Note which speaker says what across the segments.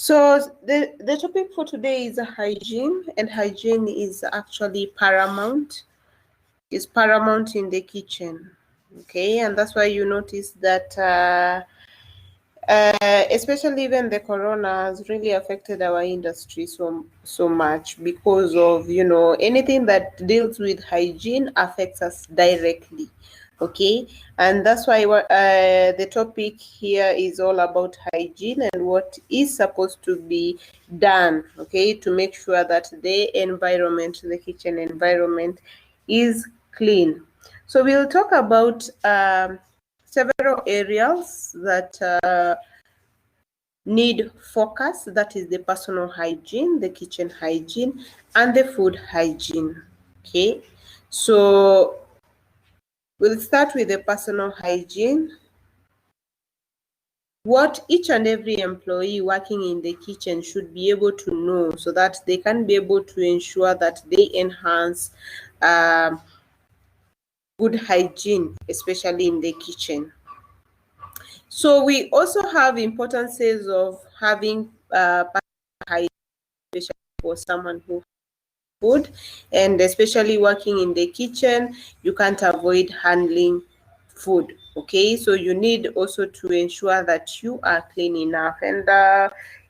Speaker 1: So the topic for today is hygiene, and hygiene is actually paramount. Is paramount in the kitchen. Okay, and that's why you notice that especially when the corona has really affected our industry so much, because of anything that deals with hygiene affects us directly. Okay, and that's why the topic here is all about hygiene and what is supposed to be done, okay, to make sure that the kitchen environment is clean. So we'll talk about several areas that need focus. That is the personal hygiene, the kitchen hygiene, and the food hygiene. Okay, so we'll start with the personal hygiene. What each and every employee working in the kitchen should be able to know, so that they can be able to ensure that they enhance good hygiene, especially in the kitchen. So we also have importances of having hygiene, especially for someone who food, and especially working in the kitchen, you can't avoid handling food. Okay, so you need also to ensure that you are clean enough. And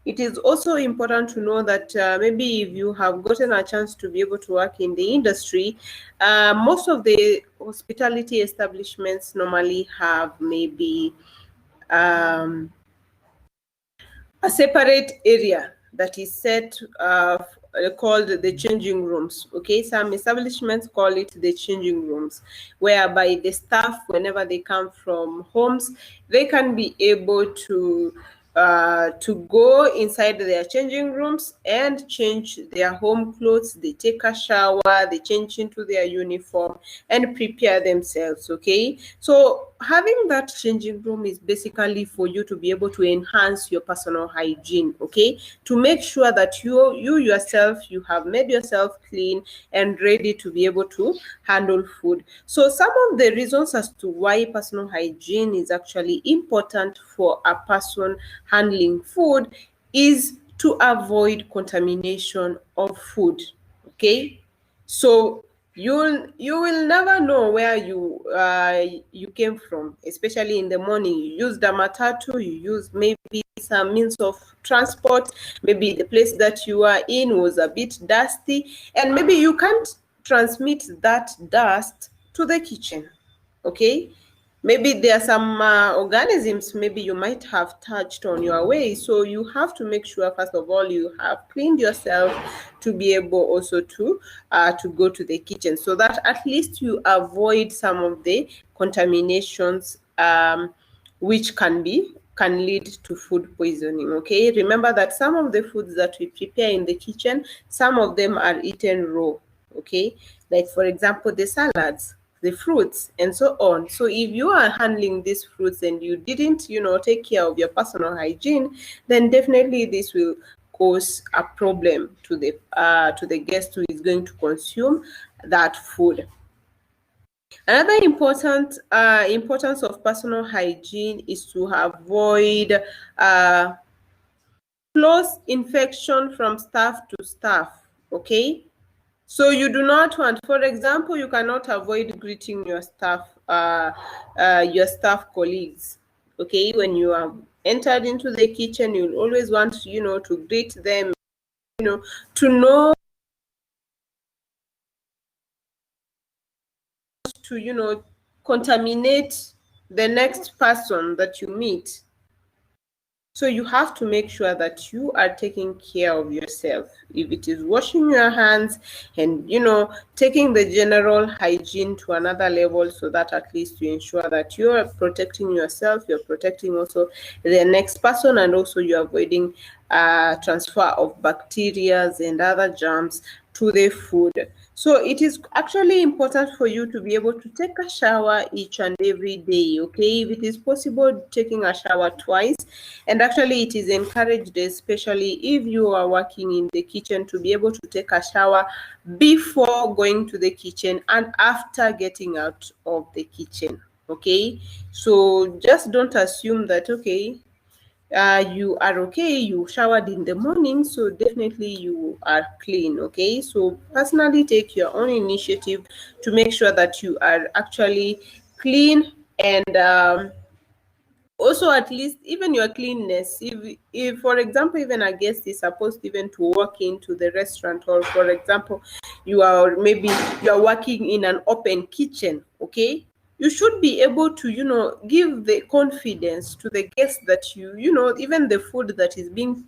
Speaker 1: it is also important to know that maybe if you have gotten a chance to be able to work in the industry, most of the hospitality establishments normally have maybe a separate area that is set called the changing rooms. Okay, some establishments call it the changing rooms, whereby the staff, whenever they come from homes, they can be able to go inside their changing rooms and change their home clothes. They take a shower, they change into their uniform and prepare themselves. Okay, so having that changing room is basically for you to be able to enhance your personal hygiene. Okay, to make sure that you yourself, you have made yourself clean and ready to be able to handle food. So some of the reasons as to why personal hygiene is actually important for a person handling food is to avoid contamination of food. Okay, so you will never know where you came from, especially in the morning. You used a matatu, you used maybe some means of transport, maybe the place that you are in was a bit dusty, and maybe you can't transmit that dust to the kitchen. Okay, maybe there are some organisms maybe you might have touched on your way, so you have to make sure first of all you have cleaned yourself to be able also to go to the kitchen, so that at least you avoid some of the contaminations which can lead to food poisoning. Okay, remember that some of the foods that we prepare in the kitchen, some of them are eaten raw. Okay, like for example the salads, the fruits, and so on. So if you are handling these fruits and you didn't take care of your personal hygiene, then definitely this will cause a problem to the guest who is going to consume that food. Another importance of personal hygiene is to avoid close infection from staff to staff. Okay, so you do not want, for example, you cannot avoid greeting your staff colleagues. Okay, when you have entered into the kitchen, you'll always want to greet them, to know, to contaminate the next person that you meet. So you have to make sure that you are taking care of yourself. If it is washing your hands and taking the general hygiene to another level, so that at least you ensure that you are protecting yourself, you're protecting also the next person, and also you're avoiding transfer of bacteria and other germs to the food. So it is actually important for you to be able to take a shower each and every day. Okay, if it is possible, taking a shower twice. And actually it is encouraged, especially if you are working in the kitchen, to be able to take a shower before going to the kitchen and after getting out of the kitchen. Okay, so just don't assume that, okay, you are okay, you showered in the morning, so definitely you are clean. Okay, so personally take your own initiative to make sure that you are actually clean. And also, at least even your cleanness, if for example even a guest is supposed even to walk into the restaurant, or for example maybe you are working in an open kitchen, okay, you should be able to give the confidence to the guest that even the food that is being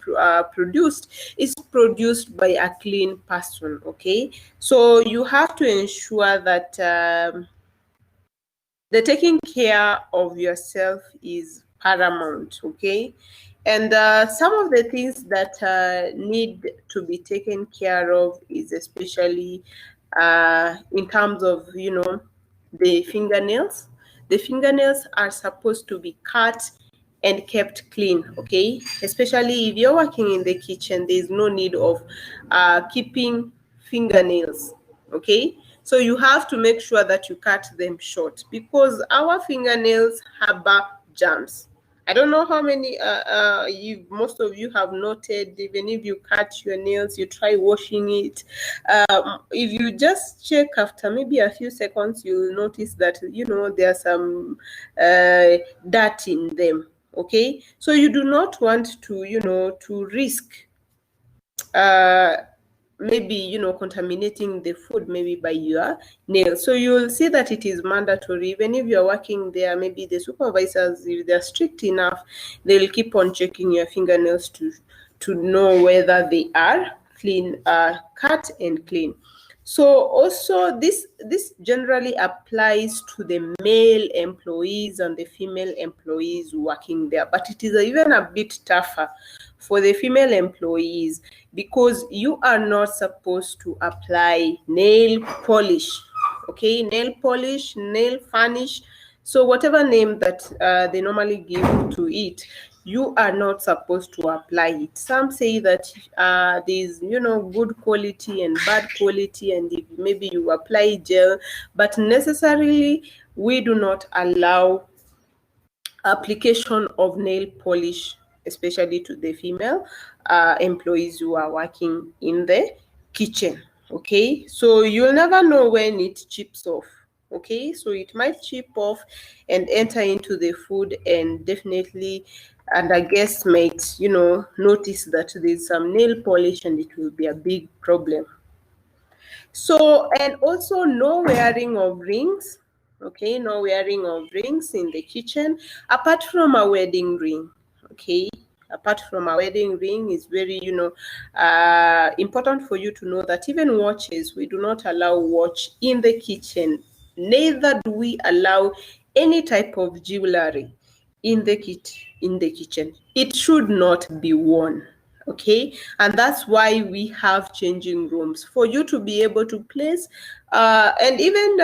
Speaker 1: produced is produced by a clean person. Okay, so you have to ensure that the taking care of yourself is paramount. Okay, and some of the things that need to be taken care of is especially in terms of the fingernails. The fingernails are supposed to be cut and kept clean. Okay, especially if you're working in the kitchen, there's no need of keeping fingernails. Okay, so you have to make sure that you cut them short, because our fingernails harbor germs. I don't know how many most of you have noted, even if you cut your nails, you try washing it. If you just check after maybe a few seconds, you'll notice that there's some dirt in them. Okay, so you do not want to risk uh, maybe contaminating the food maybe by your nails. So you'll see that it is mandatory. Even if you're working there, maybe the supervisors, if they're strict enough, they'll keep on checking your fingernails to know whether they are clean, cut and clean. So also this generally applies to the male employees and the female employees working there, but it is even a bit tougher for the female employees, because you are not supposed to apply nail polish. Okay, nail polish, nail varnish, so whatever name that they normally give to it, you are not supposed to apply it. Some say that there's good quality and bad quality, and if maybe you apply gel, but necessarily we do not allow application of nail polish, especially to the female employees who are working in the kitchen. Okay, so you'll never know when it chips off. Okay, so it might chip off and enter into the food, and definitely, and I guess might notice that there's some nail polish, and it will be a big problem. So, and also no wearing of rings. Okay, no wearing of rings in the kitchen, apart from a wedding ring. Okay, apart from a wedding ring, is very important for you to know that even watches, we do not allow watch in the kitchen. Neither do we allow any type of jewelry in the kitchen. It should not be worn. Okay, and that's why we have changing rooms for you to be able to place and even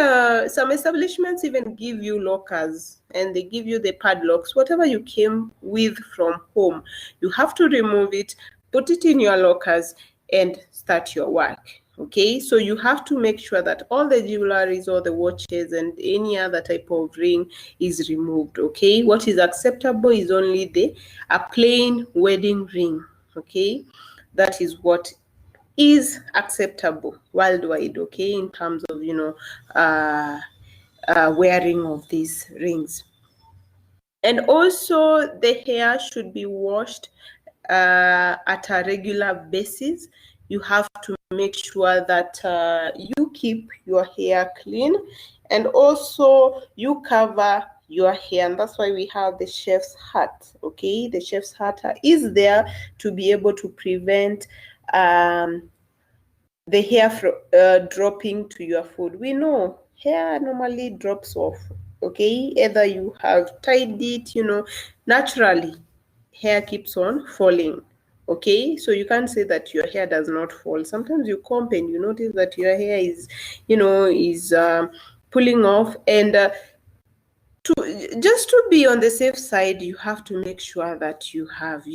Speaker 1: some establishments even give you lockers, and they give you the padlocks. Whatever you came with from home, you have to remove it, put it in your lockers, and start your work. Okay, so you have to make sure that all the jewelries, all the watches, and any other type of ring is removed. Okay, what is acceptable is only a plain wedding ring. Okay, that is what is acceptable worldwide. Okay, in terms of wearing of these rings. And also the hair should be washed at a regular basis. You have to make sure that you keep your hair clean, and also you cover your hair, and that's why we have the chef's hat. Okay, the chef's hat is there to be able to prevent the hair from dropping to your food. We know hair normally drops off. Okay, either you have tied it, naturally hair keeps on falling. Okay, so you can't say that your hair does not fall. Sometimes you comb and you notice that your hair is pulling off, and just to be on the safe side, you have to make sure that you have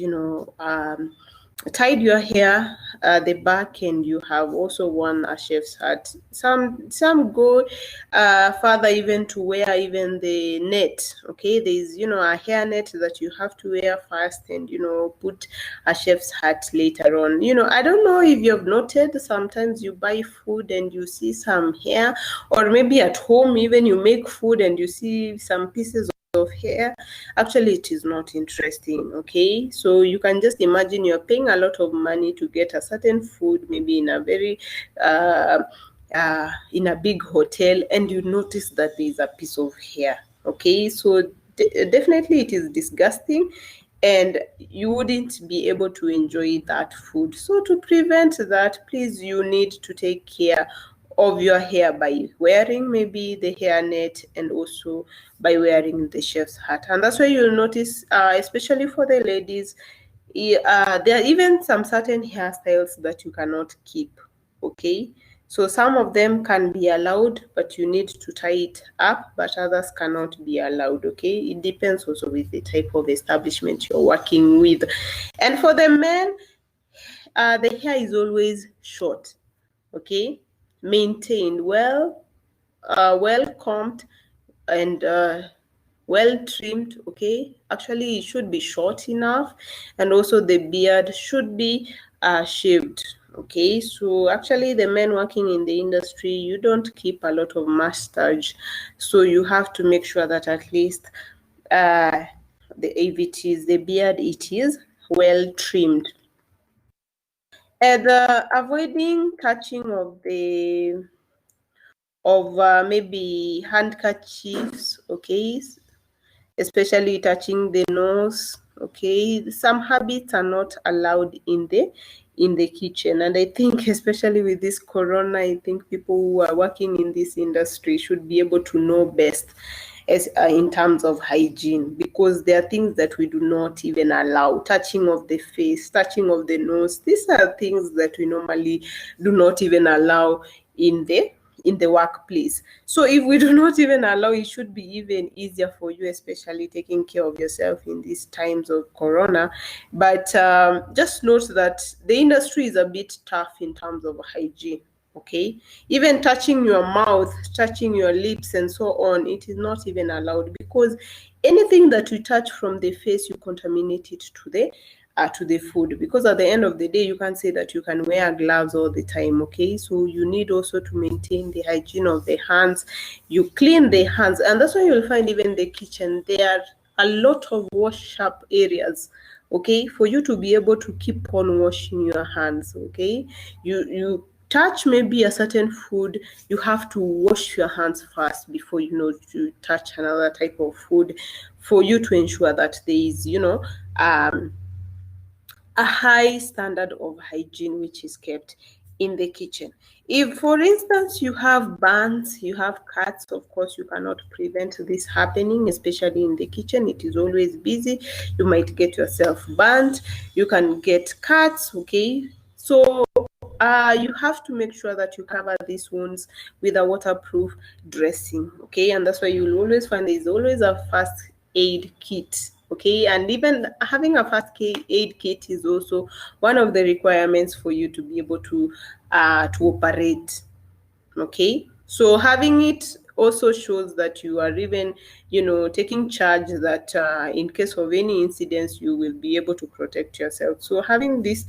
Speaker 1: tied your hair at the back, and you have also worn a chef's hat. Some go further, even to wear even the net. Okay, there's a hair net that you have to wear first, and put a chef's hat later on. I don't know if you've noted, sometimes you buy food and you see some hair, or maybe at home even you make food and you see some pieces of hair. Actually, it is not interesting. Okay, so you can just imagine you're paying a lot of money to get a certain food, maybe in a very in a big hotel, and you notice that there is a piece of hair. Okay, so definitely it is disgusting, and you wouldn't be able to enjoy that food. So to prevent that, please, you need to take care of your hair by wearing maybe the hair net, and also by wearing the chef's hat. And that's why you'll notice, especially for the ladies, there are even some certain hairstyles that you cannot keep. Okay, so some of them can be allowed, but you need to tie it up, but others cannot be allowed. Okay, it depends also with the type of establishment you're working with. And for the men, the hair is always short. Okay, maintained well, well combed, and well trimmed. Okay, actually it should be short enough, and also the beard should be shaved. Okay, so actually the men working in the industry, you don't keep a lot of mustache, so you have to make sure that at least if it is the beard, it is well trimmed. And avoiding touching of maybe handkerchiefs. Okay, especially touching the nose. Okay, some habits are not allowed in the kitchen, and I think especially with this corona, I think people who are working in this industry should be able to know best as in terms of hygiene, because there are things that we do not even allow. Touching of the face, touching of the nose, these are things that we normally do not even allow in the workplace. So if we do not even allow, it should be even easier for you, especially taking care of yourself in these times of corona. But just note that the industry is a bit tough in terms of hygiene. Okay, even touching your mouth, touching your lips, and so on, it is not even allowed, because anything that you touch from the face, you contaminate it to the food. Because at the end of the day, you can't say that you can wear gloves all the time. Okay, so you need also to maintain the hygiene of the hands. You clean the hands, and that's why you'll find even the kitchen, there are a lot of wash up areas. Okay, for you to be able to keep on washing your hands. Okay, you touch maybe a certain food, you have to wash your hands first before to touch another type of food, for you to ensure that there is a high standard of hygiene which is kept in the kitchen. If, for instance, you have burns, you have cuts, of course, you cannot prevent this happening, especially in the kitchen. It is always busy. You might get yourself burnt. You can get cuts, okay? So you have to make sure that you cover these wounds with a waterproof dressing, okay? And that's why you'll always find there's always a first aid kit. Okay, and even having a first aid kit is also one of the requirements for you to be able to operate. Okay, so having it also shows that you are even taking charge, that in case of any incidents, you will be able to protect yourself. So having these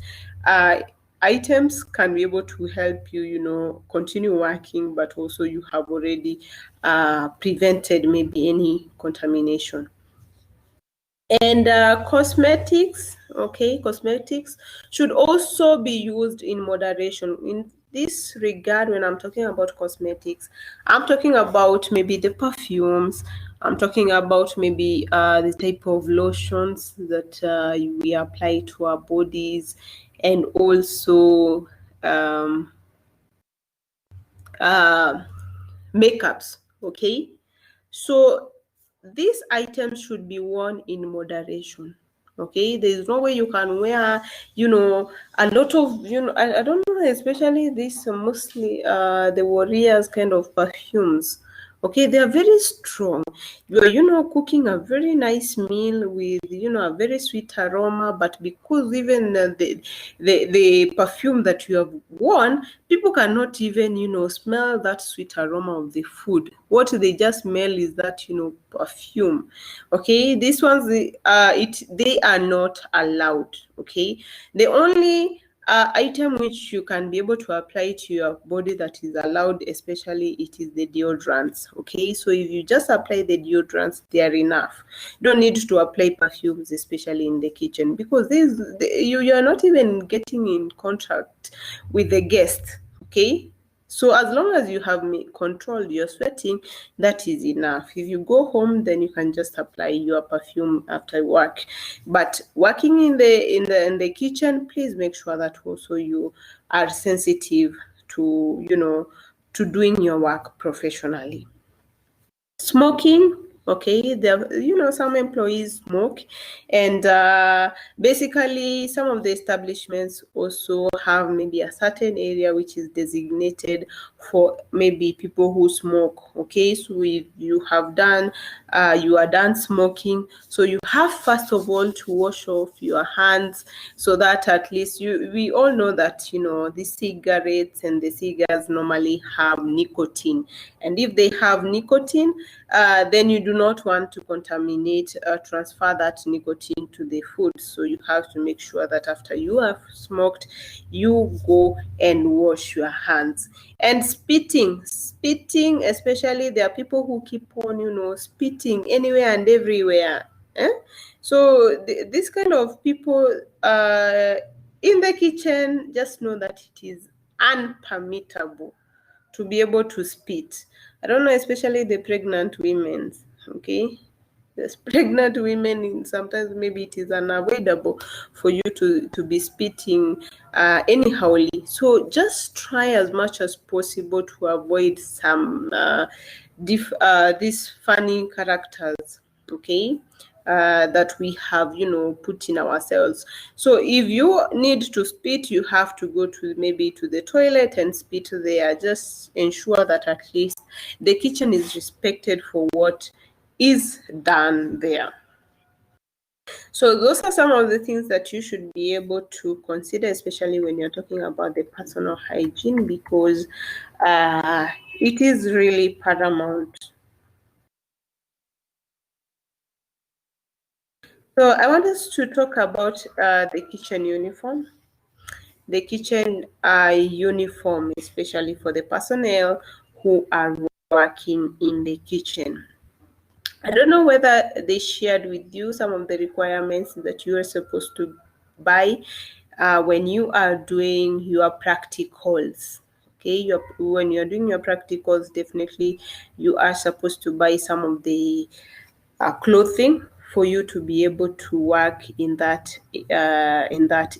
Speaker 1: items can be able to help you continue working, but also you have already prevented maybe any contamination. And cosmetics, okay, cosmetics should also be used in moderation. In this regard, when I'm talking about cosmetics, I'm talking about maybe the perfumes, I'm talking about maybe the type of lotions that we apply to our bodies, and also makeups, okay? So these items should be worn in moderation. Okay, there's no way you can wear a lot of I don't know, especially this mostly the warriors kind of perfumes. Okay, they are very strong. You're cooking a very nice meal with, a very sweet aroma, but because even the perfume that you have worn, people cannot even, smell that sweet aroma of the food. What they just smell is that, perfume. Okay, these ones, they are not allowed. Okay, the only item which you can be able to apply to your body that is allowed, especially it is the deodorants. Okay, so if you just apply the deodorants, they are enough. You don't need to apply perfumes, especially in the kitchen, because you are not even getting in contact with the guest. Okay, so as long as you have controlled your sweating, that is enough. If you go home, then you can just apply your perfume after work. But working in the kitchen, please make sure that also you are sensitive to to doing your work professionally. Smoking, okay, some employees smoke, and basically some of the establishments also have maybe a certain area which is designated for maybe people who smoke. Okay, so if you are done smoking, so you have first of all to wash off your hands, so that at least we all know that the cigarettes and the cigars normally have nicotine, and if they have nicotine, then you do not want to contaminate, transfer that nicotine to the food. So you have to make sure that after you have smoked, you go and wash your hands. And spitting, especially there are people who keep on, spitting anywhere and everywhere. So this kind of people in the kitchen, just know that it is unpermittable to be able to spit. I don't know, especially the pregnant women. Okay, there's pregnant women, sometimes maybe it is unavoidable for you to be spitting anyhowly. So just try as much as possible to avoid some these funny characters. Okay, that we have put in ourselves. So if you need to spit, you have to go to maybe to the toilet and spit there. Just ensure that at least the kitchen is respected for what is done there. So those are some of the things that you should be able to consider, especially when you're talking about the personal hygiene, because it is really paramount. So I want us to talk about the kitchen uniform. The kitchen uniform, especially for the personnel who are working in the kitchen. I don't know whether they shared with you some of the requirements that you are supposed to buy when you are doing your practicals. Okay, when you're doing your practicals, definitely you are supposed to buy some of the clothing for you to be able to work in that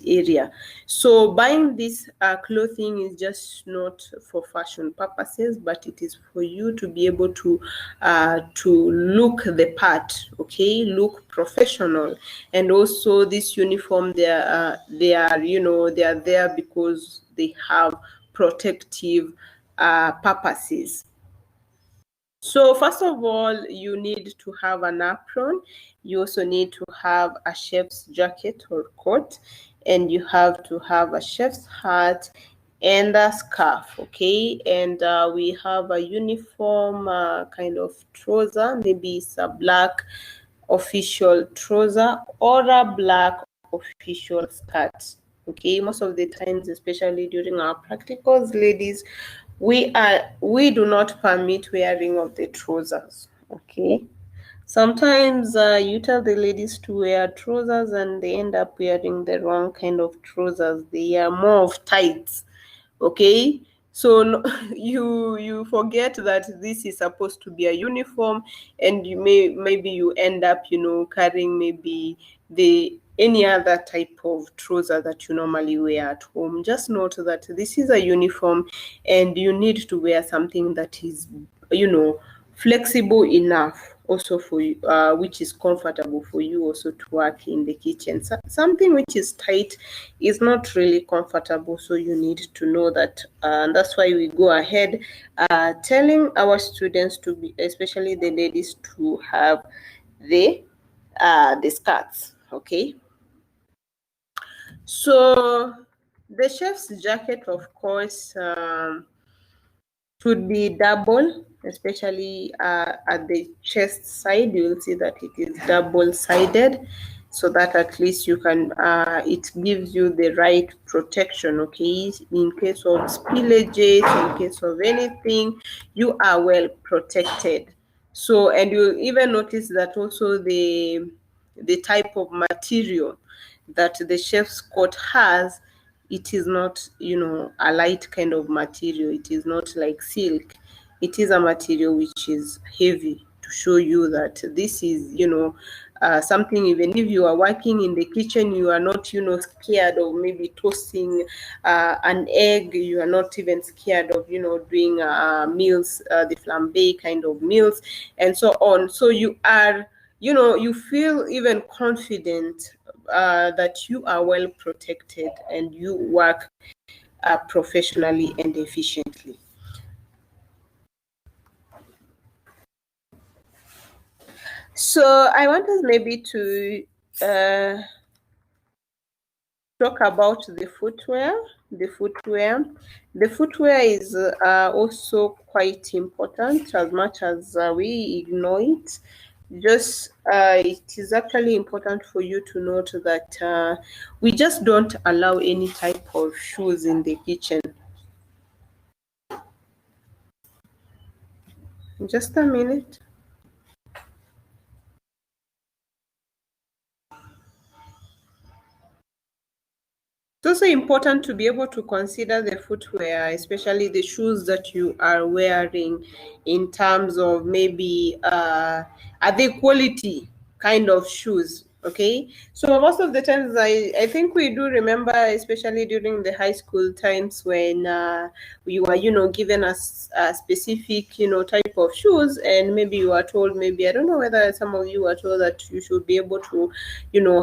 Speaker 1: area. So buying this clothing is just not for fashion purposes, but it is for you to be able to look the part. Okay, look professional. And also this uniform, they are there because they have protective purposes. So first of all, you need to have an apron. You also need to have a chef's jacket or coat, and you have to have a chef's hat and a scarf. Okay, and we have a uniform kind of trouser. Maybe it's a black official trouser or a black official skirt. Okay, most of the times, especially during our practicals, ladies, we do not permit wearing of the trousers. Okay, sometimes you tell the ladies to wear trousers and they end up wearing the wrong kind of trousers. They are more of tights. Okay, so you forget that this is supposed to be a uniform, and maybe you end up carrying maybe the any other type of trouser that you normally wear at home. Just note that this is a uniform and you need to wear something that is flexible enough also for you, which is comfortable for you also to work in the kitchen. Something which is tight is not really comfortable, so you need to know that, and that's why we go ahead telling our students to be, especially the ladies, to have the skirts. Okay, so the chef's jacket, of course, should be double, especially at the chest side. You will see that it is double-sided, so that at least you can, it gives you the right protection, okay? In case of spillages, in case of anything, you are well protected. So, and you'll even notice that also the type of material that the chef's coat has, it is not, a light kind of material. It is not like silk. It is a material which is heavy, to show you that this is, something. Even if you are working in the kitchen, you are not, scared of maybe toasting an egg. You are not even scared of, doing meals, the flambe kind of meals, and so on. So you are, you feel even confident that you are well protected and you work professionally and efficiently. So I want us maybe to talk about the footwear. The footwear is also quite important, as much as we ignore it. Just it is actually important for you to note that we just don't allow any type of shoes in the kitchen. Just a minute. It's also important to be able to consider the footwear, especially the shoes that you are wearing, in terms of maybe are they quality kind of shoes. Okay, so most of the times I think we do remember, especially during the high school times, when we were, given a specific, type of shoes, and maybe you are told, maybe I don't know whether some of you were told that you should be able to,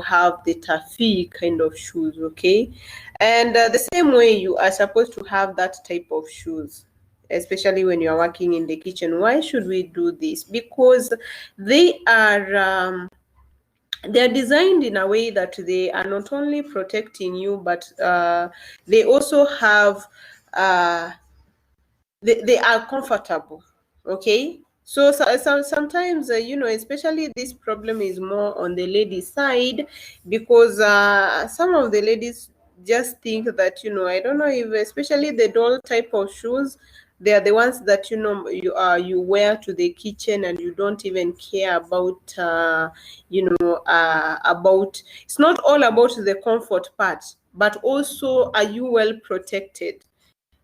Speaker 1: have the taffy kind of shoes. Okay, and the same way you are supposed to have that type of shoes, especially when you're working in the kitchen. Why should we do this? Because they are they're designed in a way that they are not only protecting you, but they also have they are comfortable. Okay, so sometimes especially this problem is more on the lady side, because some of the ladies just think that, I don't know, if especially the doll type of shoes, they are the ones that you wear to the kitchen, and you don't even care about about, it's not all about the comfort part, but also, are you well protected?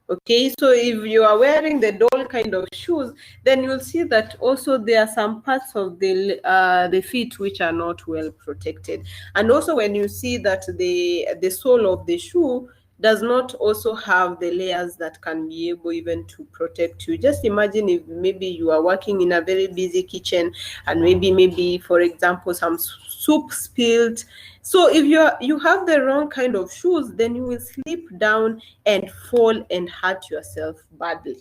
Speaker 1: Okay, so if you are wearing the doll kind of shoes, then you'll see that also there are some parts of the feet which are not well protected. And also, when you see that the sole of the shoe does not also have the layers that can be able even to protect you. Just imagine if maybe you are working in a very busy kitchen, and maybe for example, some soup spilled. So if you have the wrong kind of shoes, then you will slip down and fall and hurt yourself badly.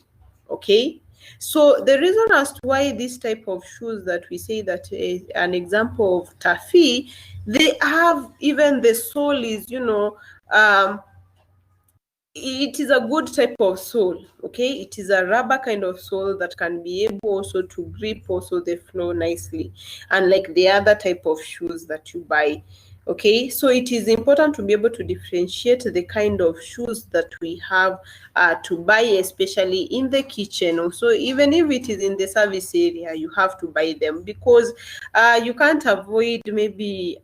Speaker 1: Okay, so the reason as to why this type of shoes that we say that is an example of taffy, they have, even the sole is, it is a good type of sole. Okay, it is a rubber kind of sole that can be able also to grip also the floor nicely, unlike the other type of shoes that you buy. Okay, so it is important to be able to differentiate the kind of shoes that we have to buy, especially in the kitchen. Also, even if it is in the service area, you have to buy them, because you can't avoid maybe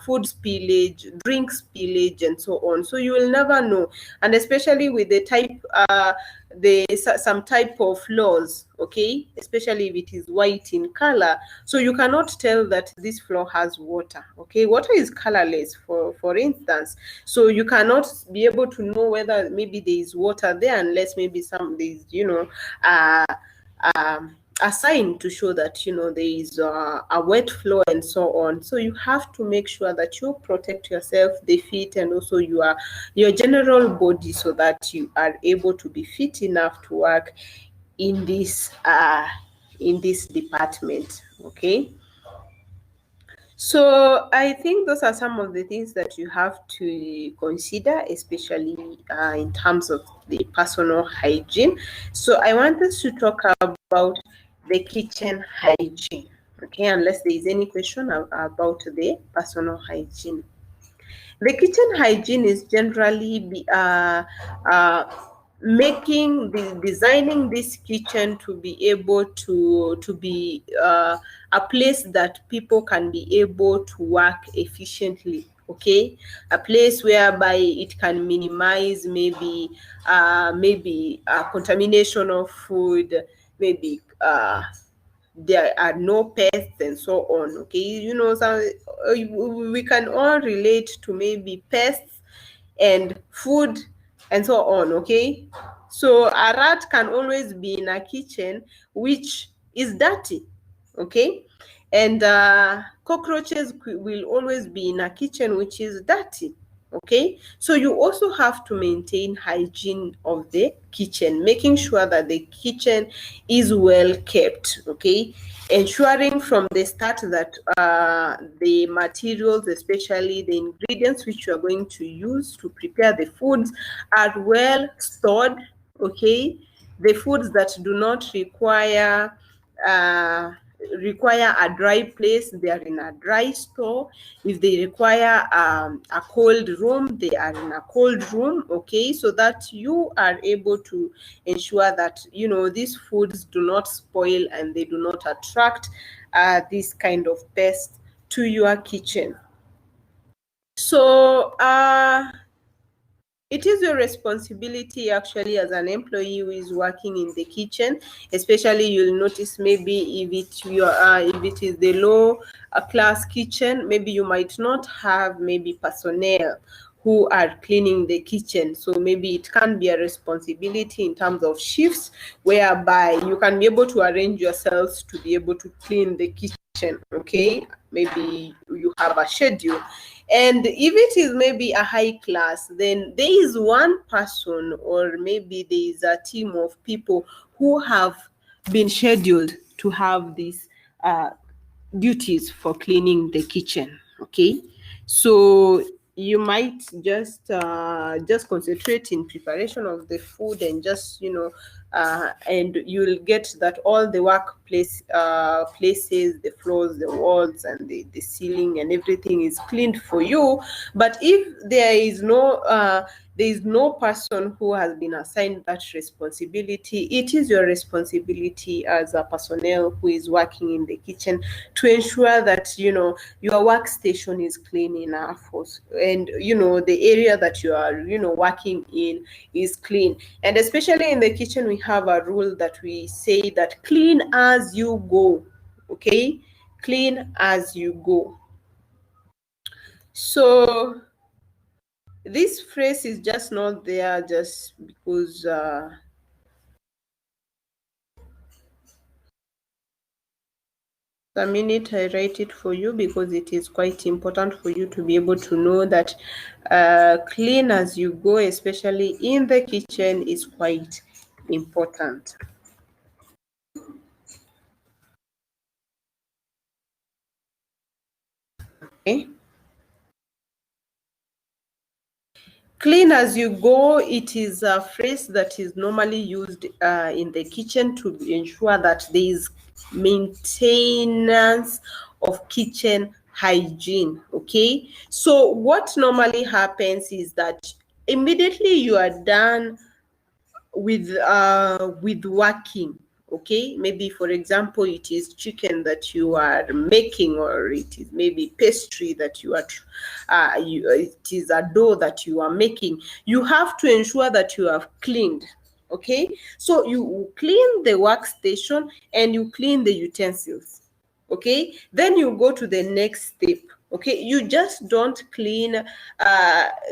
Speaker 1: food spillage, drink spillage, and so on. So you will never know, and especially with the type some type of floors, okay, especially if it is white in color, so you cannot tell that this floor has water. Okay, water is colorless, for instance, so you cannot be able to know whether maybe there is water there, unless maybe some there is a sign to show that there is a wet floor and so on. So you have to make sure that you protect yourself, the feet, and also your general body, so that you are able to be fit enough to work in this department. Okay. So I think those are some of the things that you have to consider, especially in terms of the personal hygiene. So I wanted to talk about the kitchen hygiene. Okay, unless there is any question about the personal hygiene. The kitchen hygiene is generally designing this kitchen to be able to be a place that people can be able to work efficiently. Okay, a place whereby it can minimize maybe contamination of food, maybe there are no pests and so on. Okay, we can all relate to maybe pests and food and so on. Okay, so a rat can always be in a kitchen which is dirty. Okay, and cockroaches will always be in a kitchen which is dirty. Okay, so you also have to maintain hygiene of the kitchen, making sure that the kitchen is well kept. Okay, ensuring from the start that the materials, especially the ingredients which you are going to use to prepare the foods, are well stored. Okay, the foods that do not require a dry place, they are in a dry store. If they require a cold room, they are in a cold room. Okay, so that you are able to ensure that these foods do not spoil and they do not attract this kind of pest to your kitchen. So it is your responsibility, actually, as an employee who is working in the kitchen. Especially, you'll notice maybe if it is the low class kitchen, maybe you might not have maybe personnel who are cleaning the kitchen. So maybe it can be a responsibility in terms of shifts, whereby you can be able to arrange yourselves to be able to clean the kitchen. Okay, maybe you have a schedule. And if it is maybe a high class, then there is one person, or maybe there is a team of people who have been scheduled to have these duties for cleaning the kitchen. Okay, so you might just concentrate in preparation of the food, and just and you'll get that all the workplace places, the floors, the walls, and the ceiling and everything is cleaned for you. But if there is no person who has been assigned that responsibility, it is your responsibility as a personnel who is working in the kitchen to ensure that your workstation is clean enough, and the area that you are working in is clean. And especially in the kitchen, we have a rule that we say that clean as you go. Okay, clean as you go. So this phrase is just not there just because a minute I write it for you, because it is quite important for you to be able to know that clean as you go, especially in the kitchen, is quite important. Okay. Clean as you go, it is a phrase that is normally used in the kitchen to ensure that there is maintenance of kitchen hygiene. Okay, so what normally happens is that immediately you are done with working. Okay, maybe for example it is chicken that you are making, or it is maybe pastry that you are it is a dough that you are making. You have to ensure that you have cleaned. Okay, so you clean the workstation and you clean the utensils. Okay, then you go to the next step. Okay, you just don't clean.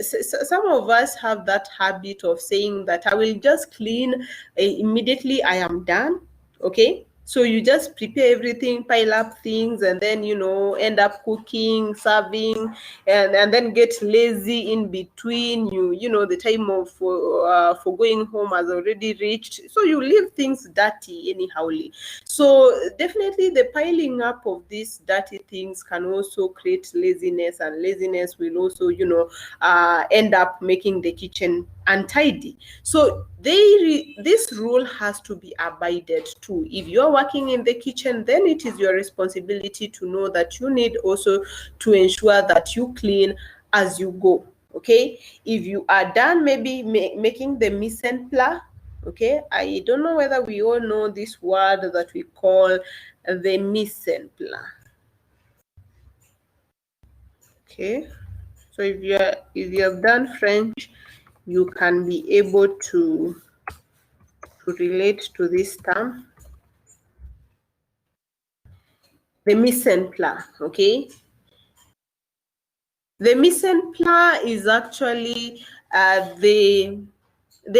Speaker 1: Some of us have that habit of saying that I will just clean immediately I am done. Okay, So you just prepare everything, pile up things, and then, end up cooking, serving, and then get lazy in between. The time of for going home has already reached. So you leave things dirty anyhowly. So definitely the piling up of these dirty things can also create laziness, and laziness will also, end up making the kitchen untidy. So this rule has to be abided to. If you're working in the kitchen, then it is your responsibility to know that you need also to ensure that you clean as you go. Okay, if you are done maybe making the mise en place, okay, I don't know whether we all know this word that we call the mise en place. Okay, so if you have done French, you can be able to relate to this term, the mise en place. Okay, the mise en place is actually the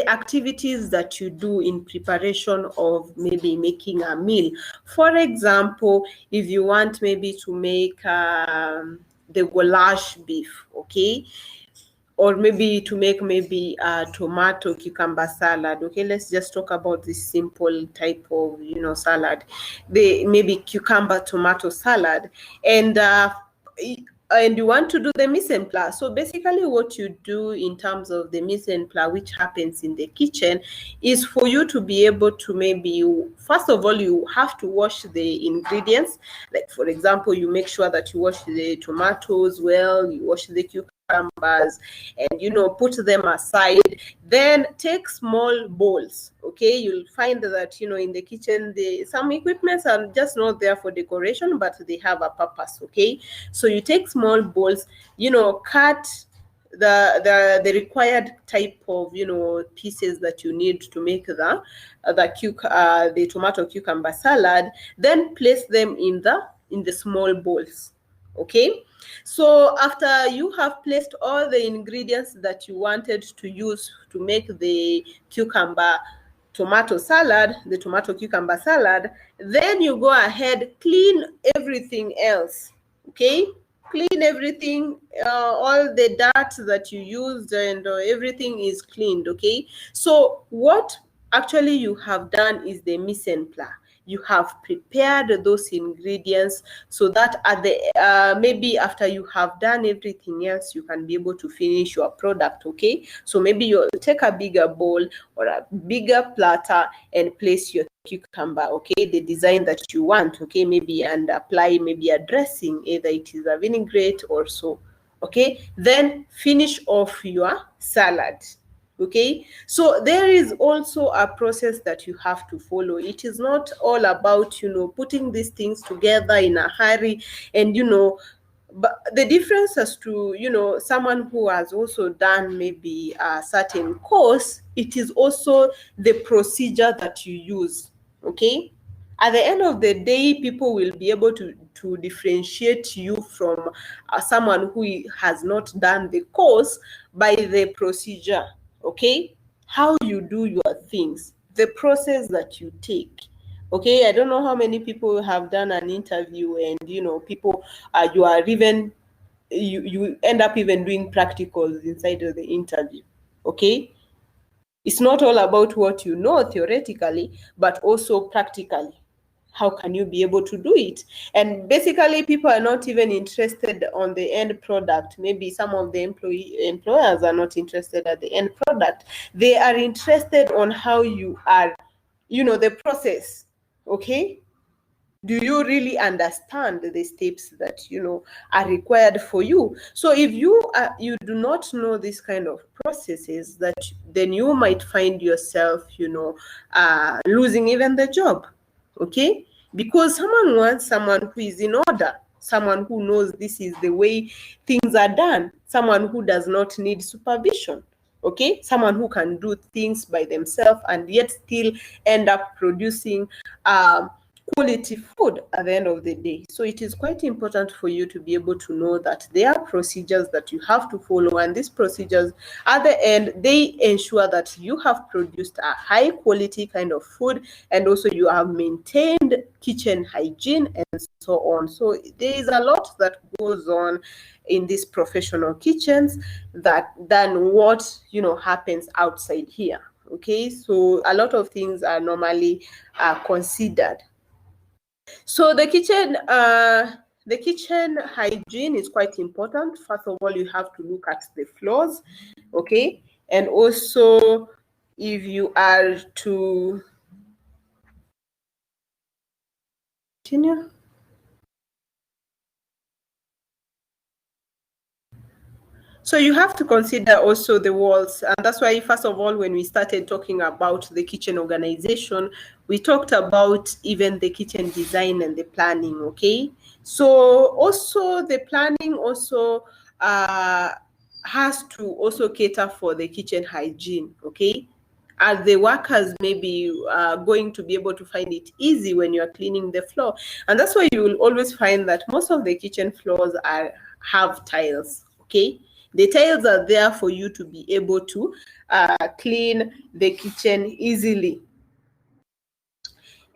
Speaker 1: activities that you do in preparation of maybe making a meal. For example, if you want maybe to make the goulash beef, okay, or maybe to make maybe a tomato cucumber salad. Okay, let's just talk about this simple type of salad, the maybe cucumber tomato salad, and you want to do the mise en place. So basically what you do in terms of the mise en place, which happens in the kitchen, is for you to be able to maybe, first of all, you have to wash the ingredients. Like for example, you make sure that you wash the tomatoes well, you wash the cucumbers, and put them aside. Then take small bowls. Okay, you'll find that in the kitchen some equipments are just not there for decoration, but they have a purpose. Okay, so you take small bowls, cut the required type of pieces that you need to make the tomato cucumber salad, then place them in the small bowls. Okay, so after you have placed all the ingredients that you wanted to use to make the tomato cucumber salad, then you go ahead, clean everything else. Okay, clean everything, all the dirt that you used, and everything is cleaned. Okay, so what actually you have done is the mise en place. You have prepared those ingredients so that at the maybe after you have done everything else, you can be able to finish your product. Okay, so maybe you'll take a bigger bowl or a bigger platter and place your cucumber, okay, the design that you want, okay, maybe, and apply maybe a dressing, either it is a vinaigrette or so. Okay, then finish off your salad. Okay, so there is also a process that you have to follow. It is not all about putting these things together in a hurry, and but the difference as to someone who has also done maybe a certain course, it is also the procedure that you use. Okay, at the end of the day, people will be able to differentiate you from someone who has not done the course by the procedure. Okay, how you do your things, the process that you take. Okay, I don't know how many people have done an interview, and people you are even you end up even doing practicals inside of the interview. Okay, it's not all about what you know theoretically, but also practically. How can you be able to do it? And basically, people are not even interested on the end product. Maybe some of the employers are not interested at the end product. They are interested on how you are, the process. Okay, do you really understand the steps that are required for you? So if you do not know this kind of processes, that then you might find yourself losing even the job. Okay, because someone wants someone who is in order, someone who knows this is the way things are done, someone who does not need supervision. Okay, someone who can do things by themselves and yet still end up producing quality food at the end of the day. So it is quite important for you to be able to know that there are procedures that you have to follow, and these procedures at the end, they ensure that you have produced a high quality kind of food, and also you have maintained kitchen hygiene and so on. So there is a lot that goes on in these professional kitchens than what happens outside here. Okay, so a lot of things are normally considered. So the kitchen hygiene is quite important. First of all, you have to look at the floors, okay, and also if you are to continue. So you have to consider also the walls, and that's why first of all, when we started talking about the kitchen organization, we talked about even the kitchen design and the planning. Okay, so also the planning also has to also cater for the kitchen hygiene. Okay, as the workers may be going to be able to find it easy when you're cleaning the floor, and that's why you will always find that most of the kitchen floors have tiles. Okay, the tiles are there for you to be able to clean the kitchen easily.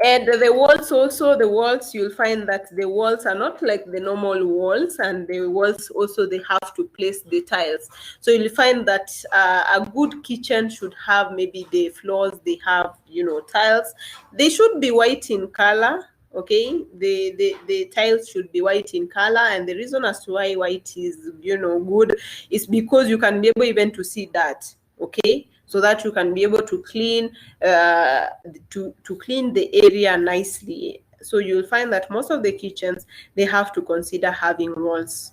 Speaker 1: And the walls also, you'll find that the walls are not like the normal walls, and the walls also, they have to place the tiles. So you'll find that a good kitchen should have maybe the floors, they have, tiles. They should be white in color. Okay, the tiles should be white in color, and the reason as to why white is good is because you can be able even to see that. Okay, so that you can be able to clean to clean the area nicely. So you'll find that most of the kitchens, they have to consider having walls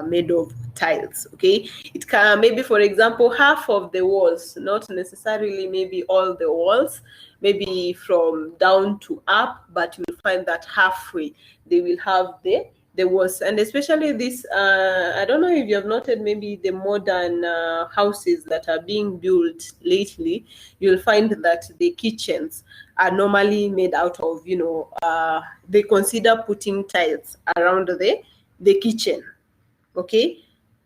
Speaker 1: made of tiles. Okay, it can maybe, for example, half of the walls, not necessarily maybe all the walls, maybe from down to up, but you'll find that halfway they will have the walls. And especially this, I don't know if you have noted, maybe the modern houses that are being built lately, you'll find that the kitchens are normally made out of, they consider putting tiles around the kitchen. Okay,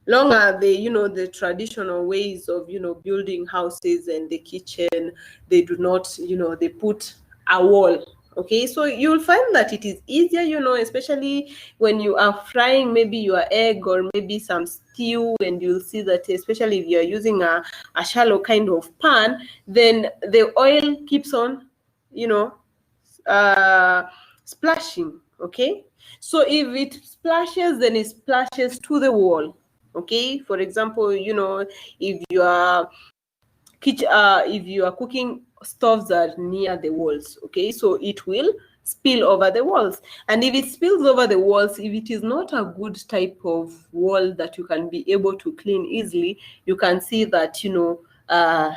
Speaker 1: long are the traditional ways of building houses, and the kitchen, they do not, they put a wall. Okay, so you'll find that it is easier, especially when you are frying maybe your egg or maybe some stew, and you'll see that especially if you're using a shallow kind of pan, then the oil keeps on splashing. Okay, so if it splashes, then it splashes to the wall. Okay, for example, if you are if you are cooking, stoves are near the walls. Okay, so it will spill over the walls, and if it spills over the walls, if it is not a good type of wall that you can be able to clean easily, you can see that a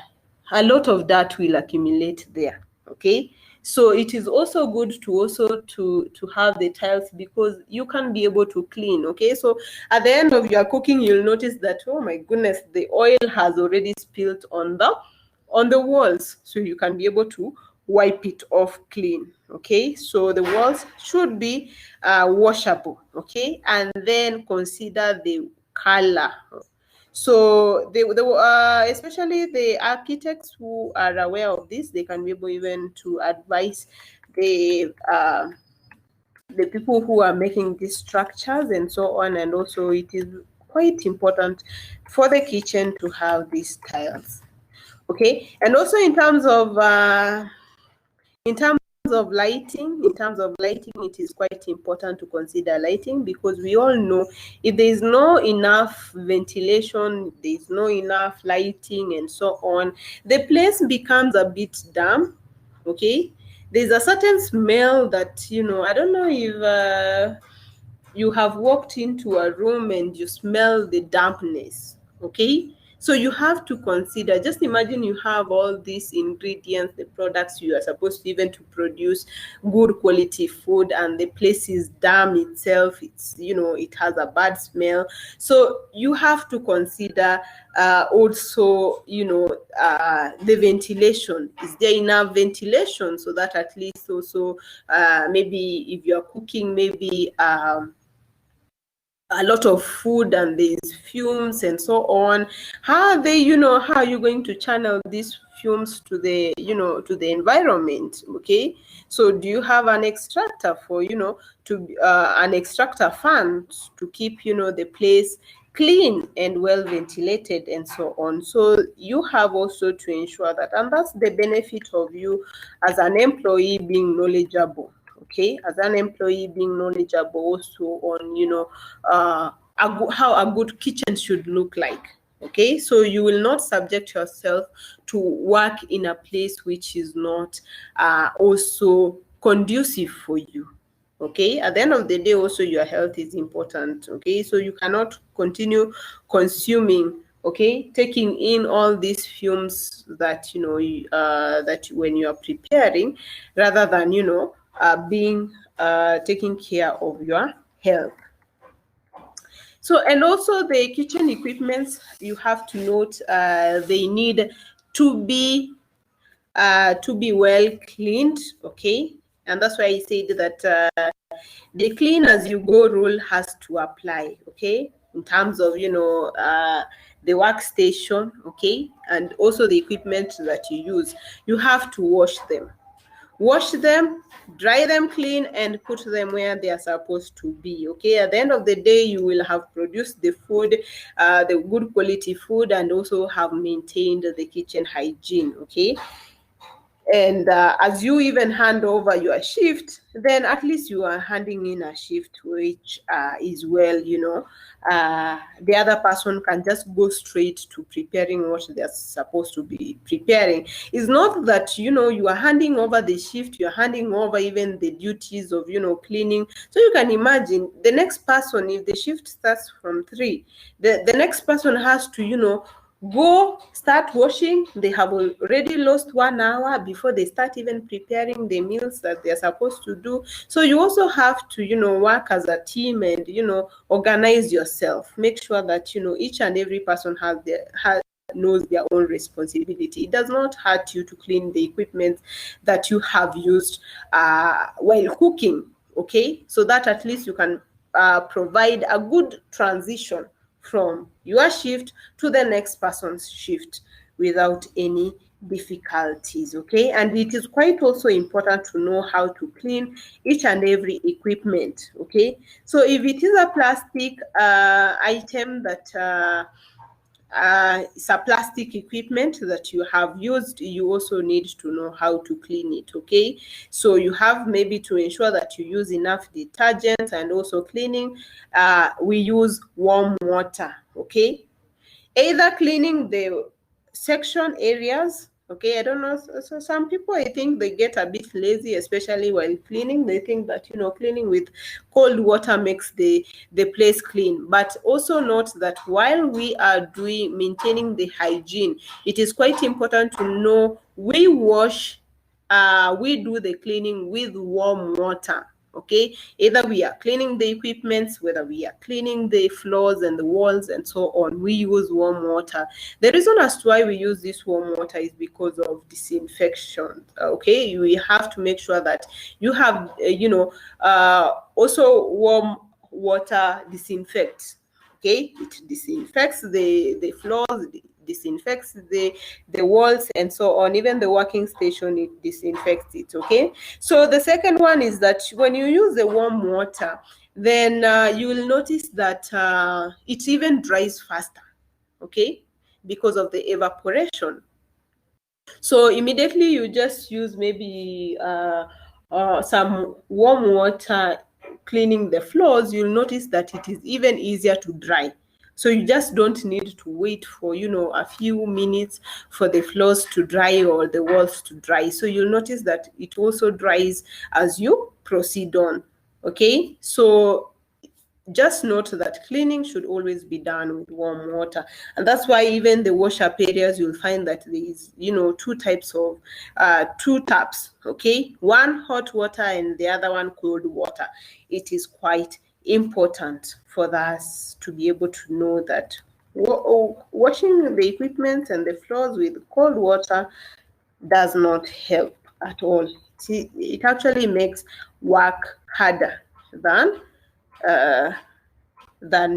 Speaker 1: lot of dirt will accumulate there. Okay, so it is also good to have the tiles, because you can be able to clean. Okay, so at the end of your cooking, you'll notice that, oh my goodness, the oil has already spilled on the walls, so you can be able to wipe it off clean. Okay, so the walls should be washable. Okay, and then consider the color. So especially the architects who are aware of this, they can be able even to advise the people who are making these structures and so on. And also, it is quite important for the kitchen to have these tiles. Okay, and also in terms of lighting, it is quite important to consider lighting, because we all know if there is no enough ventilation, there is no enough lighting and so on, the place becomes a bit damp. Okay, there's a certain smell that I don't know if you have walked into a room and you smell the dampness. Okay, So you have to consider, just imagine you have all these ingredients, the products you are supposed to even to produce good quality food, and the place is damn itself. It's, it has a bad smell. So you have to consider also, the ventilation. Is there enough ventilation so that at least also maybe if you're cooking, maybe a lot of food and there's fumes and so on, how are they, how are you going to channel these fumes to the, to the environment? Okay, so do you have an extractor for, to an extractor fan to keep, the place clean and well ventilated and so on? So you have also to ensure that, and that's the benefit of you as an employee being knowledgeable. Okay, as an employee being knowledgeable also on, how a good kitchen should look like. Okay, so you will not subject yourself to work in a place which is not also conducive for you. Okay, at the end of the day also your health is important. Okay, so you cannot continue consuming, okay, taking in all these fumes that that when you are preparing, rather than being taking care of your health. So, and also the kitchen equipments, you have to note they need to be well cleaned. Okay, and that's why I said that the clean as you go rule has to apply. Okay, in terms of the workstation. Okay, and also the equipment that you use, you have to wash them, dry them clean, and put them where they are supposed to be. Okay, at the end of the day you will have produced the food, the good quality food, and also have maintained the kitchen hygiene. Okay, and as you even hand over your shift, then at least you are handing in a shift which is well, the other person can just go straight to preparing what they're supposed to be preparing. It's not that you are handing over the shift, you're handing over even the duties of cleaning. So you can imagine the next person, if the shift starts from 3, the next person has to go start washing. They have already lost 1 hour before they start even preparing the meals that they're supposed to do. So you also have to work as a team and organize yourself. Make sure that each and every person knows their own responsibility. It does not hurt you to clean the equipment that you have used while cooking. Okay, so that at least you can provide a good transition from your shift to the next person's shift without any difficulties. Okay, and it is quite also important to know how to clean each and every equipment. Okay, so if it is a plastic item that it's a plastic equipment that you have used, you also need to know how to clean it. Okay, so you have maybe to ensure that you use enough detergent, and also cleaning, we use warm water. Okay, either cleaning the section areas. Okay, I don't know, so some people, I think they get a bit lazy, especially while cleaning. They think that cleaning with cold water makes the place clean. But also note that while we are maintaining the hygiene, it is quite important to know we do the cleaning with warm water. Okay, either we are cleaning the equipments, whether we are cleaning the floors and the walls and so on, we use warm water. The reason as to why we use this warm water is because of disinfection. Okay, we have to make sure that you have also warm water disinfects. Okay, it disinfects the floors, disinfects the walls and so on. Even the working station, it disinfects it. Okay, so the second one is that when you use the warm water, then you will notice that it even dries faster. Okay, because of the evaporation. So immediately you just use maybe some warm water cleaning the floors, you'll notice that it is even easier to dry. So you just don't need to wait for a few minutes for the floors to dry or the walls to dry. So you'll notice that it also dries as you proceed on. Okay, so just note that cleaning should always be done with warm water. And that's why even the wash-up areas, you'll find that there is, two types of, two taps, okay? One hot water and the other one cold water. It is quite important for us to be able to know that washing the equipment and the floors with cold water does not help at all. It actually makes work harder than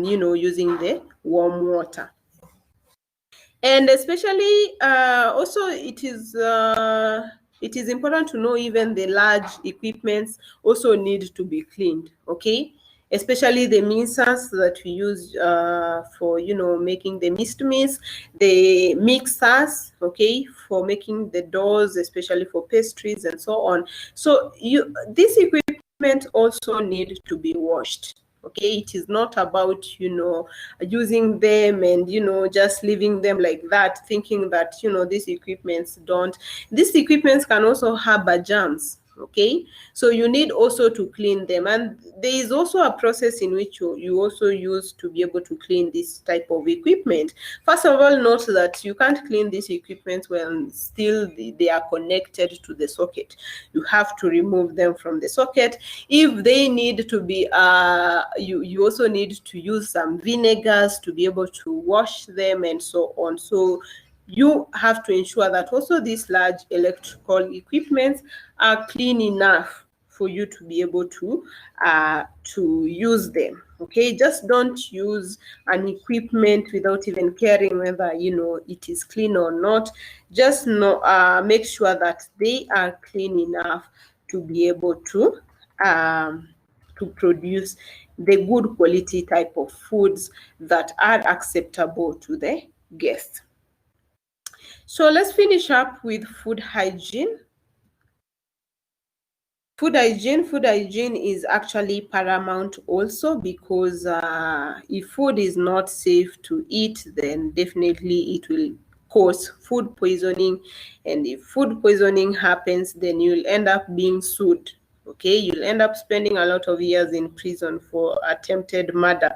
Speaker 1: using the warm water. And especially also it is important to know even the large equipments also need to be cleaned, okay? Especially the mincers that we use for making the mist, the mixers, okay, for making the doughs, especially for pastries and so on. So this equipment also need to be washed. Okay, it is not about using them and just leaving them like that, thinking that these equipments can also harbor germs. Okay, so you need also to clean them, and there is also a process in which you also use to be able to clean this type of equipment. First of all, note that you can't clean this equipment when still they are connected to the socket. You have to remove them from the socket. If they need to be you also need to use some vinegars to be able to wash them and so on. So you have to ensure that also these large electrical equipments are clean enough for you to be able to use them. Okay, just don't use an equipment without even caring whether it is clean or not. Just make sure that they are clean enough to be able to produce the good quality type of foods that are acceptable to the guests. So let's finish up with food hygiene. Food hygiene is actually paramount also, because if food is not safe to eat, then definitely it will cause food poisoning. And if food poisoning happens, then you'll end up being sued. Okay, you'll end up spending a lot of years in prison for attempted murder.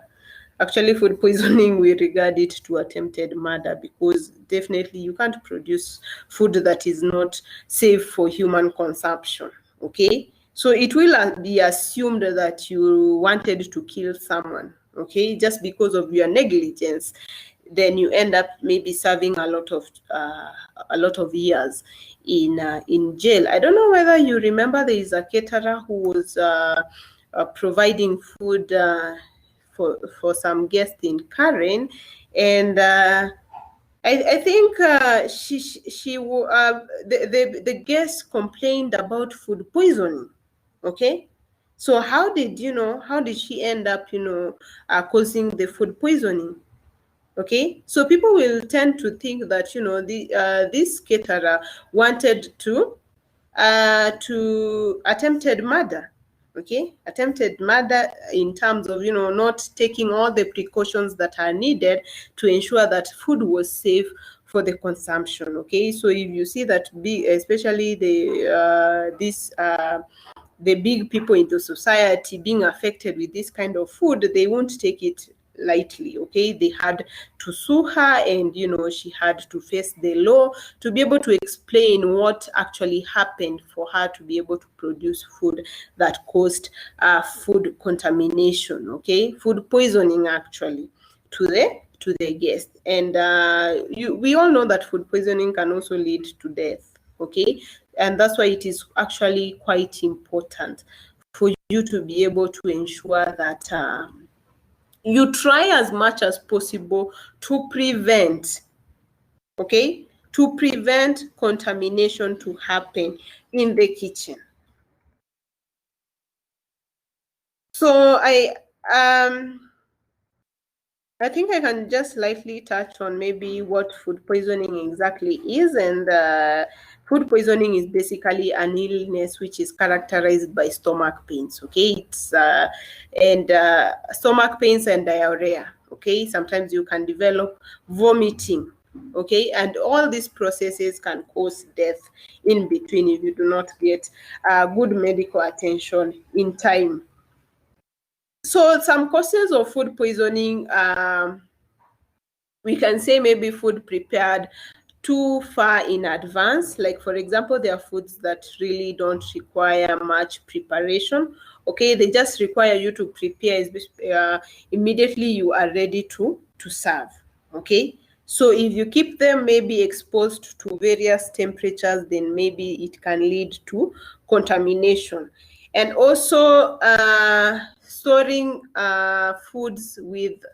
Speaker 1: Actually, food poisoning, we regard it to attempted murder, because definitely you can't produce food that is not safe for human consumption. Okay, so it will be assumed that you wanted to kill someone, okay, just because of your negligence. Then you end up maybe serving a lot of years in jail. I don't know whether you remember, there is a caterer who was providing food for some guests in Karen, and I think the guests complained about food poisoning. Okay, so how did she end up causing the food poisoning? Okay, so people will tend to think that this caterer wanted to attempted murder. Okay, attempted murder in terms of not taking all the precautions that are needed to ensure that food was safe for the consumption. Okay, so if you see that especially the big people in the society being affected with this kind of food, they won't take it lightly. Okay, they had to sue her, and she had to face the law to be able to explain what actually happened for her to be able to produce food that caused food contamination. Okay, food poisoning actually to the guest. And we all know that food poisoning can also lead to death. Okay, and that's why it is actually quite important for you to be able to ensure that you try as much as possible to prevent, okay, to prevent contamination to happen in the kitchen. So I think I can just lightly touch on maybe what food poisoning exactly is. And food poisoning is basically an illness which is characterized by stomach pains. Okay, it's stomach pains and diarrhea. Okay, sometimes you can develop vomiting. Okay, and all these processes can cause death in between if you do not get good medical attention in time. So some causes of food poisoning, we can say maybe food prepared too far in advance. Like, for example, there are foods that really don't require much preparation. Okay, they just require you to prepare immediately you are ready to serve. Okay, so if you keep them maybe exposed to various temperatures, then maybe it can lead to contamination. And also storing foods with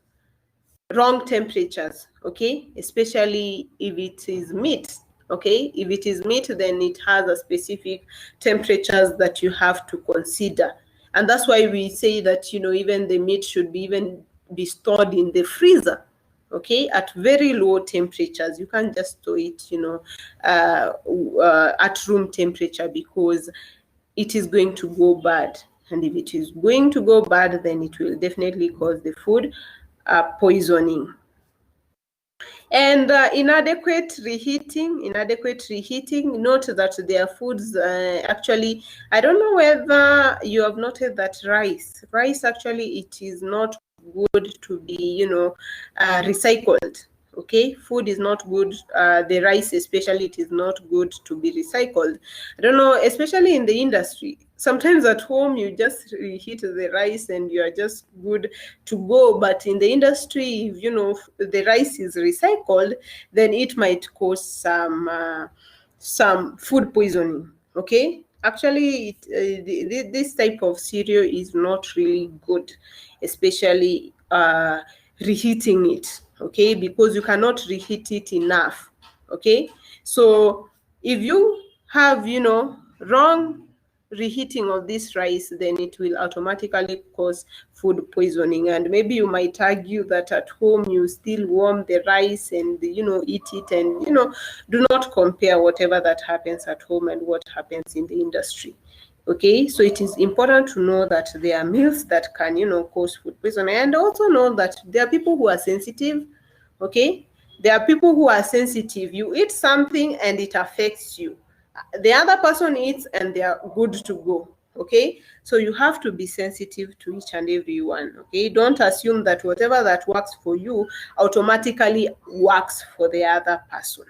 Speaker 1: wrong temperatures, okay, especially if it is meat. Okay, if it is meat, then it has a specific temperatures that you have to consider, and that's why we say that, you know, even the meat should be be stored in the freezer, okay, at very low temperatures. You can't just store it, you know, at room temperature, because it is going to go bad. And if it is going to go bad, then it will definitely cause the food poisoning. And inadequate reheating. Note that there are foods, actually, I don't know whether you have noted that rice actually, it is not good to be, you know, recycled. Okay, food is not good. The rice especially, it is not good to be recycled. I don't know, especially in the industry. Sometimes at home you just reheat the rice and you are just good to go, but in the industry, if, you know, the rice is recycled, then it might cause some food poisoning. Okay, actually, this type of cereal is not really good, especially reheating it. Okay, because you cannot reheat it enough. Okay, so if you have, you know, wrong reheating of this rice, then it will automatically cause food poisoning. And maybe you might argue that at home you still warm the rice and, you know, eat it, and, you know, do not compare whatever that happens at home and what happens in the industry. Okay, so it is important to know that there are meals that can, you know, cause food poisoning, and also know that there are people who are sensitive. Okay, there are people who are sensitive. You eat something and it affects you, the other person eats and they are good to go. Okay, so you have to be sensitive to each and every one. Okay, don't assume that whatever that works for you automatically works for the other person.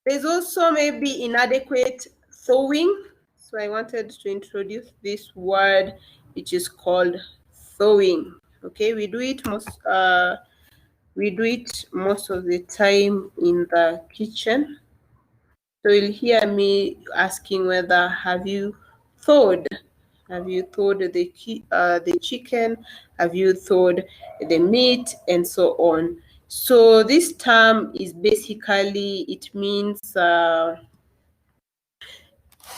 Speaker 1: There's also maybe inadequate thawing. So I wanted to introduce this word, which is called thawing. Okay, we do it most of the time in the kitchen. So you'll hear me asking whether have you thawed? Have you thawed the chicken? Have you thawed the meat, and so on? So this term is basically, it means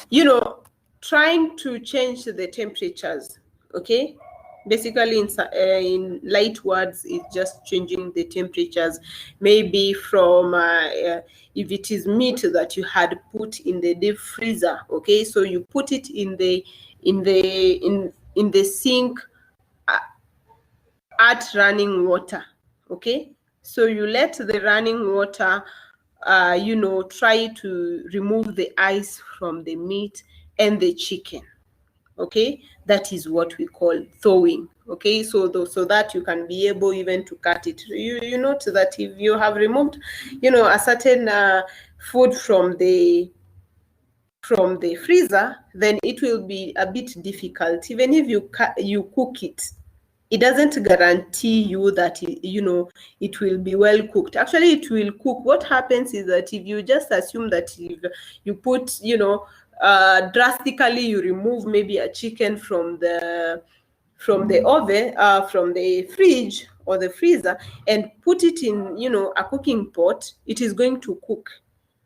Speaker 1: you know, trying to change the temperatures. Okay, basically in light words, it's just changing the temperatures, maybe from if it is meat that you had put in the deep freezer. Okay, so you put it in the sink at running water. Okay, so you let the running water you know, try to remove the ice from the meat and the chicken. Okay, that is what we call thawing. Okay, so so that you can be able even to cut it. You note that if you have removed, you know, a certain food from the freezer, then it will be a bit difficult. Even if you cook it, it doesn't guarantee you that, you know, it will be well cooked. Actually, it will cook. What happens is that if you just assume that if you put, you know, drastically you remove maybe a chicken from the oven, from the fridge or the freezer, and put it in, you know, a cooking pot, it is going to cook.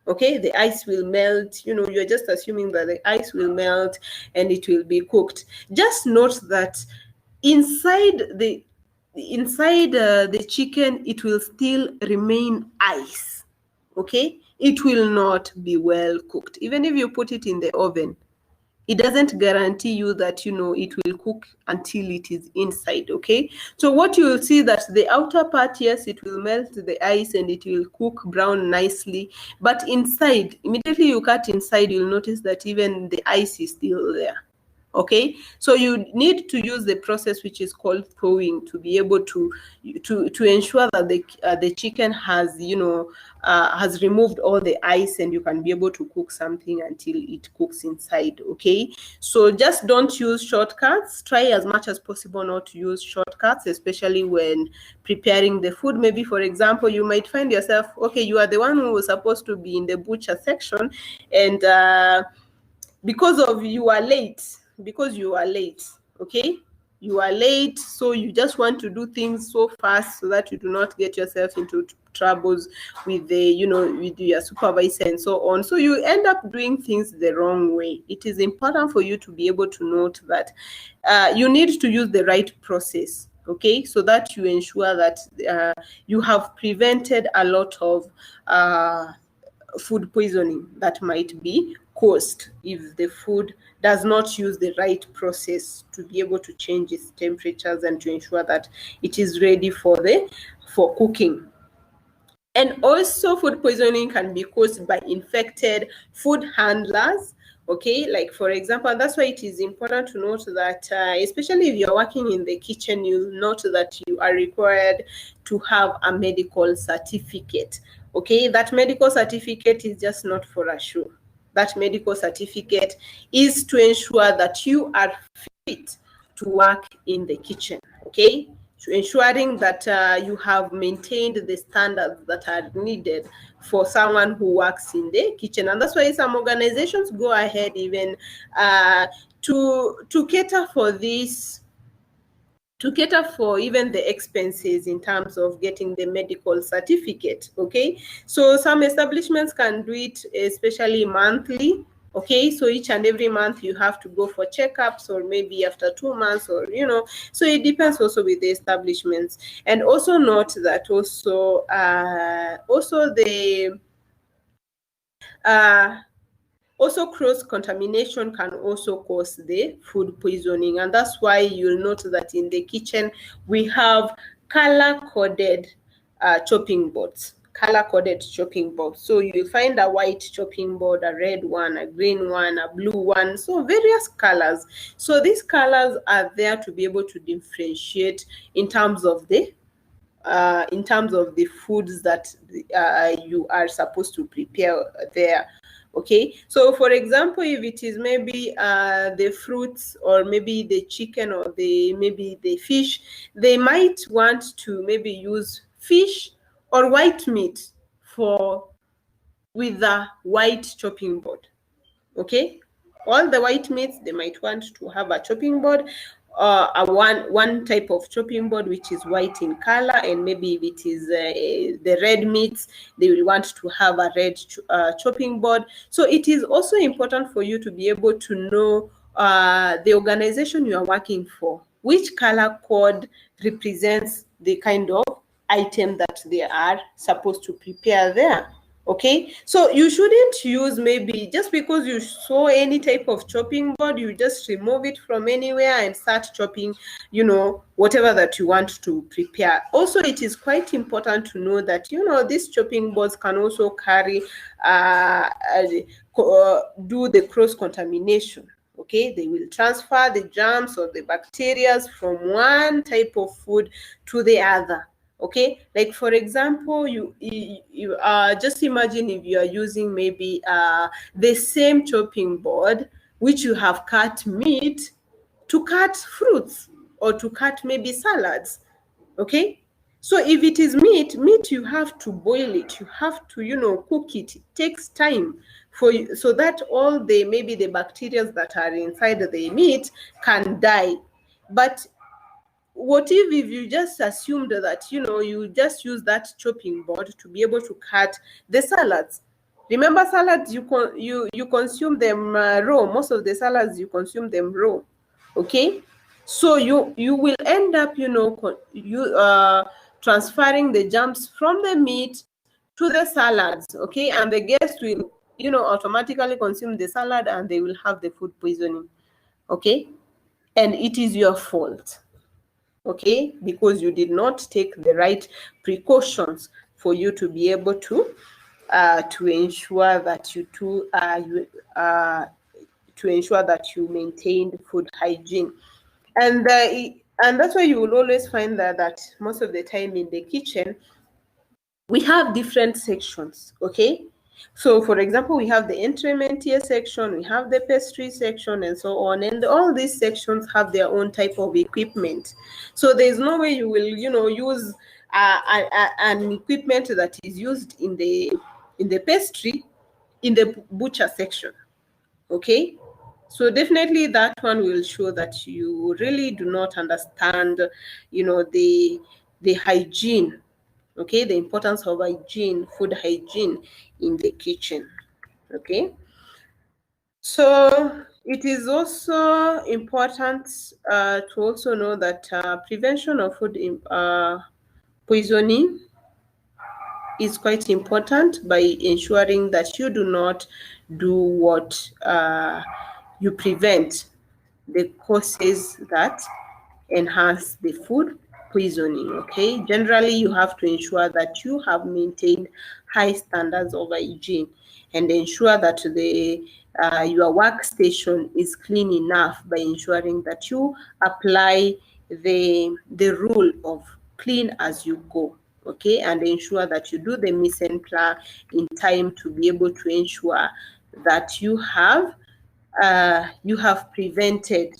Speaker 1: Okay, the ice will melt. You know, you're just assuming that the ice will melt and it will be cooked. Just note that inside the chicken, it will still remain ice. Okay, it will not be well cooked even if you put it in the oven. it doesn't guarantee you that, you know, it will cook until it is inside. Okay, so what you will see that the outer part, yes, it will melt the ice and it will cook brown nicely, but inside, immediately you cut inside, you'll notice that even the ice is still there. Okay, so you need to use the process which is called thawing to be able to ensure that the chicken has, you know, has removed all the ice, and you can be able to cook something until it cooks inside. Okay, so just don't use shortcuts. Try as much as possible not to use shortcuts, especially when preparing the food. Maybe, for example, you might find yourself, okay, you are the one who was supposed to be in the butcher section, and because you are late, okay, you are late, so you just want to do things so fast so that you do not get yourself into troubles with the, you know, with your supervisor and so on, so you end up doing things the wrong way. It is important for you to be able to note that you need to use the right process, okay, so that you ensure that you have prevented a lot of food poisoning that might be caused if the food does not use the right process to be able to change its temperatures and to ensure that it is ready for cooking. And also, food poisoning can be caused by infected food handlers. Okay, like for example, and that's why it is important to note that, especially if you're working in the kitchen, you'll note that you are required to have a medical certificate. Okay, that medical certificate is just not for a show. That medical certificate is to ensure that you are fit to work in the kitchen. Okay, so ensuring that you have maintained the standards that are needed for someone who works in the kitchen. And that's why some organizations go ahead even to cater for this, to cater for even the expenses in terms of getting the medical certificate. Okay, so some establishments can do it, especially monthly. Okay, so each and every month you have to go for checkups, or maybe after 2 months, or, you know, so it depends also with the establishments. And also note that also cross-contamination can also cause the food poisoning, and that's why you'll note that in the kitchen we have color-coded chopping boards. Color-coded chopping board. So you'll find a white chopping board, a red one, a green one, a blue one, so various colors. So these colors are there to be able to differentiate in terms of the foods that you are supposed to prepare there. Okay, so for example, if it is maybe the fruits, or maybe the chicken, or maybe the fish, they might want to maybe use fish or white meat with the white chopping board. Okay, all the white meats, they might want to have a chopping board, one type of chopping board which is white in color, and maybe if it is the red meats, they will want to have a red chopping board. So it is also important for you to be able to know the organization you are working for, which color code represents the kind of item that they are supposed to prepare there. Okay, so you shouldn't use, maybe just because you saw any type of chopping board, you just remove it from anywhere and start chopping, you know, whatever that you want to prepare. Also, it is quite important to know that, you know, these chopping boards can also carry do the cross contamination. Okay, they will transfer the germs or the bacteria from one type of food to the other. Okay, like for example, you just imagine if you are using maybe the same chopping board which you have cut meat to cut fruits, or to cut maybe salads. Okay, so if it is meat, you have to boil it, you have to, you know, cook it. It takes time for you, so that all the maybe the bacteria that are inside the meat can die. But what if you just assumed that, you know, you just use that chopping board to be able to cut the salads? Remember, salads, you consume them raw. Most of the salads, you consume them raw. Okay, so you will end up, you know, transferring the germs from the meat to the salads. Okay, and the guest will automatically consume the salad and they will have the food poisoning. Okay, and it is your fault. Okay, because you did not take the right precautions for you to be able to ensure that to ensure that you maintained food hygiene. And that's why you will always find that most of the time in the kitchen we have different sections. Okay, so for example, we have the entremetier section, we have the pastry section, and so on, and all these sections have their own type of equipment. So there's no way you will use an equipment that is used in the pastry in the butcher section. Okay, so definitely that one will show that you really do not understand the hygiene. Okay, the importance of hygiene, food hygiene in the kitchen. Okay, so it is also important to also know that prevention of food poisoning is quite important by ensuring that you do not do what you prevent the causes that enhance the food poisoning. Okay, generally you have to ensure that you have maintained high standards of hygiene and ensure that your workstation is clean enough by ensuring that you apply the rule of clean as you go. Okay, and ensure that you do the mise en place in time to be able to ensure that you have prevented,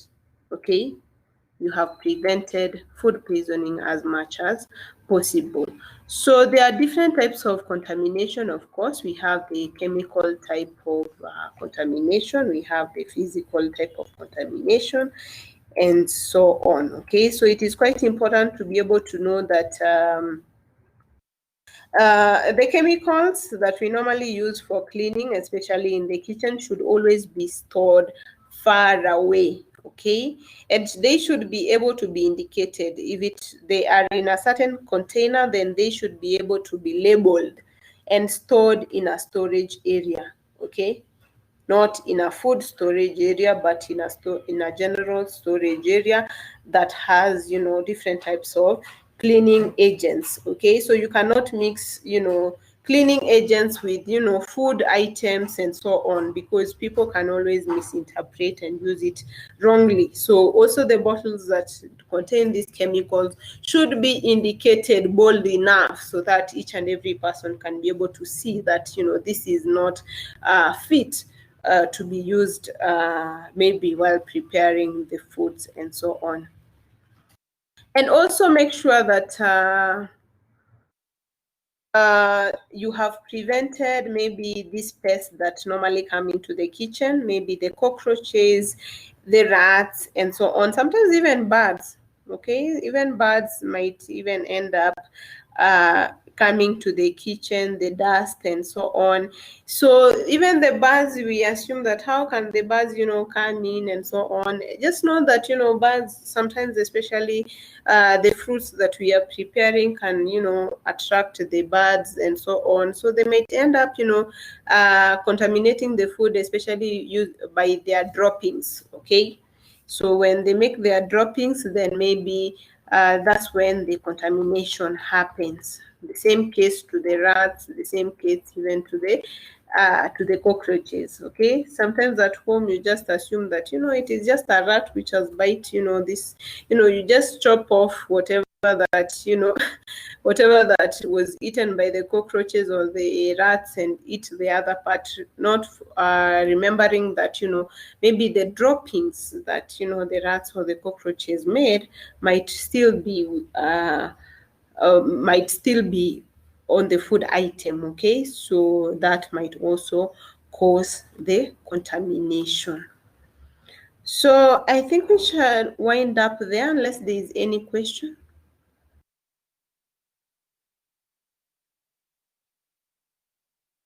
Speaker 1: okay, you have prevented food poisoning as much as possible. So there are different types of contamination. Of course, we have the chemical type of contamination, we have the physical type of contamination, and so on. Okay, so it is quite important to be able to know that the chemicals that we normally use for cleaning, especially in the kitchen, should always be stored far away. Okay, and they should be able to be indicated. If they are in a certain container, then they should be able to be labeled and stored in a storage area. Okay, not in a food storage area, but in a general storage area that has different types of cleaning agents. Okay, so you cannot mix cleaning agents with food items and so on, because people can always misinterpret and use it wrongly. So also the bottles that contain these chemicals should be indicated bold enough so that each and every person can be able to see that this is not fit to be used maybe while preparing the foods and so on. And also make sure that you have prevented maybe these pests that normally come into the kitchen, maybe the cockroaches, the rats, and so on. Sometimes even birds. Okay, even birds might even end up coming to the kitchen, the dust and so on. So even the birds, we assume that how can the birds come in and so on. Just know that birds sometimes, especially the fruits that we are preparing, can attract the birds and so on. So they might end up contaminating the food, especially by their droppings. Okay, so when they make their droppings, then maybe that's when the contamination happens. The same case to the rats, the same case even to the cockroaches. Okay, sometimes at home you just assume that it is just a rat which has bite this, you just chop off whatever that whatever that was eaten by the cockroaches or the rats and eat the other part, not remembering that maybe the droppings that the rats or the cockroaches made might still be on the food item. Okay, so that might also cause the contamination. So I think we should wind up there unless there is any question.